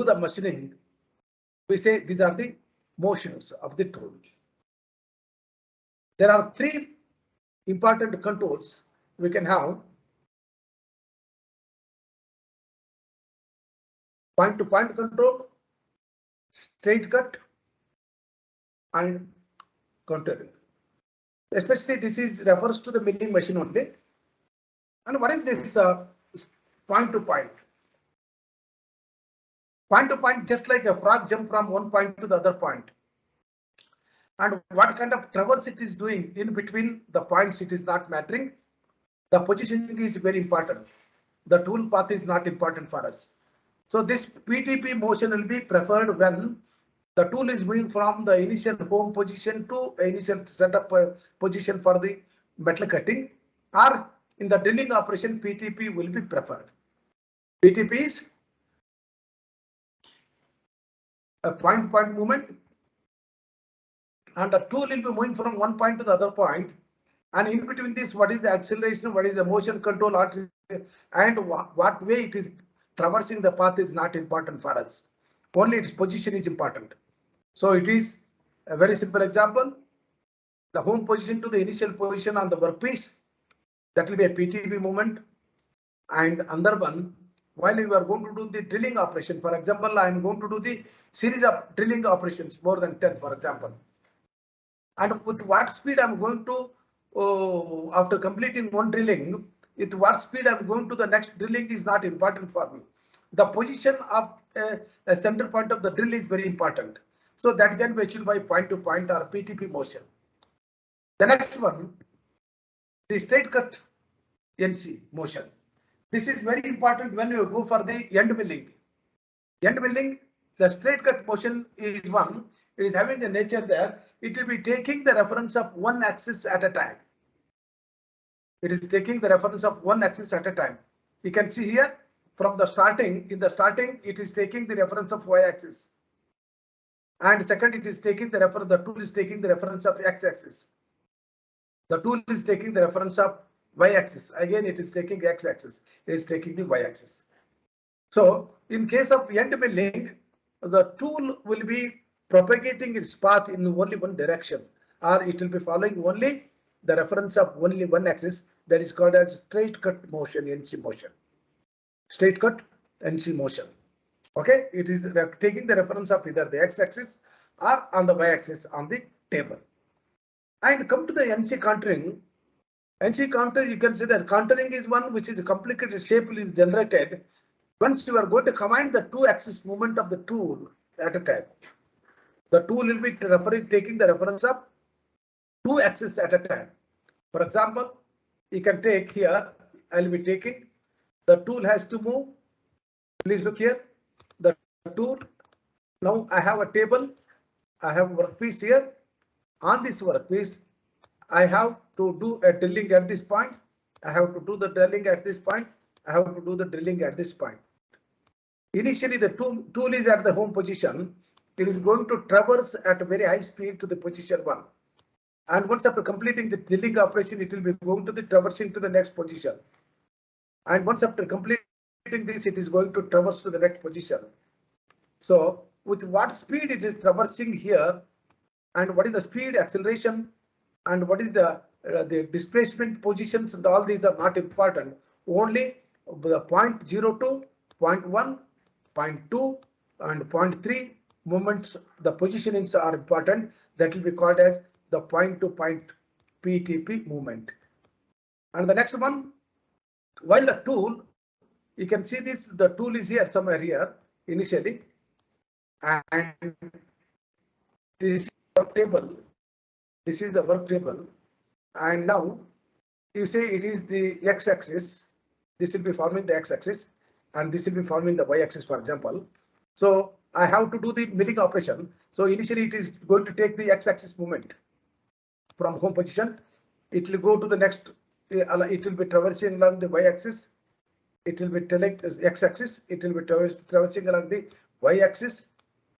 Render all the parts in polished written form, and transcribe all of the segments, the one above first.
the machining, we say these are the motions of the tool. There are three important controls we can have. Point-to-point control, straight cut, and contouring. Especially this is refers to the milling machine only. And what is this point-to-point? Point-to-point, just like a frog jump from one point to the other point. And what kind of traverse it is doing in between the points, it is not mattering. The positioning is very important. The tool path is not important for us. So this PTP motion will be preferred when the tool is moving from the initial home position to initial setup position for the metal cutting, or in the drilling operation, PTP will be preferred. PTP is a point-to-point movement, and the tool will be moving from one point to the other point, and in between this, what is the acceleration, what is the motion control, and what way it is traversing the path is not important for us. Only its position is important. So it is a very simple example. The home position to the initial position on the workpiece, that will be a PTP movement. And another one, while you are going to do the drilling operation, for example, I am going to do the series of drilling operations, more than 10, for example. And with what speed I'm going to, after completing one drilling, with what speed I'm going to the next drilling is not important for me. The position of a center point of the drill is very important. So that can be achieved by point-to-point or PTP motion. The next one, the straight cut NC motion. This is very important when you go for the end milling. End milling, the straight cut motion is one. It is having a nature there. It will be taking the reference of one axis at a time. It is taking the reference of one axis at a time. You can see here from the starting, in the starting, it is taking the reference of y axis. And second, it is taking the reference, the tool is taking the reference of x axis. The tool is taking the reference of y axis. Again, it is taking x axis. It is taking the y axis. So in case of end milling, the tool will be propagating its path in only one direction, or it will be following only the reference of only one axis. That is called as straight cut motion, NC motion. Straight cut NC motion. Okay, it is taking the reference of either the x axis or on the y axis on the table. And come to the NC contouring. NC contour, you can see that contouring is one which is a complicated shape will be generated once you are going to combine the two axis movement of the tool at a time. The tool will be taking the reference of two axes at a time. For example, you can take here, I'll be taking, the tool has to move. Please look here, the tool. Now I have a table, I have workpiece here. On this workpiece, I have to do a drilling at this point. I have to do the drilling at this point. I have to do the drilling at this point. Initially, the tool is at the home position. It is going to traverse at a very high speed to the position 1. And once after completing the drilling operation, it will be going to the traversing to the next position. And once after completing this, it is going to traverse to the next position. So with what speed it is traversing here, and what is the speed, acceleration, and what is the displacement positions, and all these are not important. Only the 0.02, 0.1, 0.2, and 0.3 movements, the positionings are important. That will be called as the point-to-point PTP movement. And the next one, while the tool, you can see this, the tool is here somewhere here initially, and this is the work table. This is the work table, and now you say it is the x-axis. This will be forming the x-axis, and this will be forming the y-axis, for example. So I have to do the milling operation. So initially it is going to take the x-axis movement from home position. It will go to the next. It will be traversing along the y-axis. It will be telling x-axis. It will be traversing along the y-axis.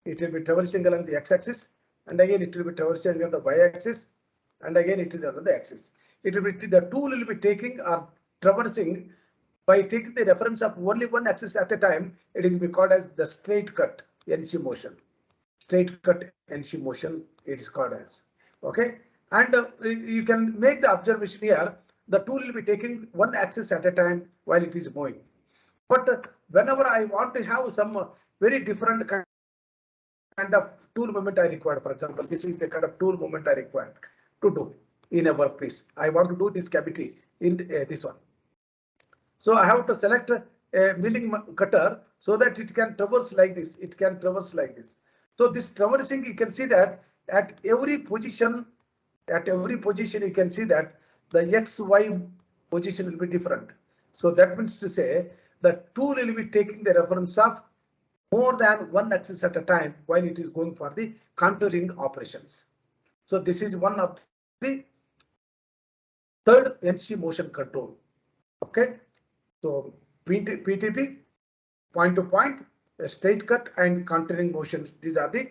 It will be traversing along the x-axis, and again it will be traversing along the y-axis, and again it is along the axis. It will be the tool will be taking or traversing by taking the reference of only one axis at a time, it is called as the straight cut NC motion. Straight cut NC motion it is called as. Okay, and you can make the observation here. The tool will be taking one axis at a time while it is moving. But whenever I want to have some very different kind of tool movement I require, for example, this is the kind of tool movement I require to do in a workpiece. I want to do this cavity in this one. So I have to select a milling cutter so that it can traverse like this. It can traverse like this. So this traversing, you can see that at every position you can see that the XY position will be different. So that means to say the tool will be taking the reference of more than one axis at a time while it is going for the contouring operations. So this is one of the third NC motion control. Okay. So PTP, point to point, a straight cut and contouring motions. These are the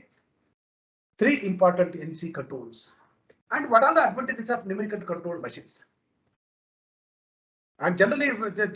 three important NC controls. And what are the advantages of numerical control machines? And generally, just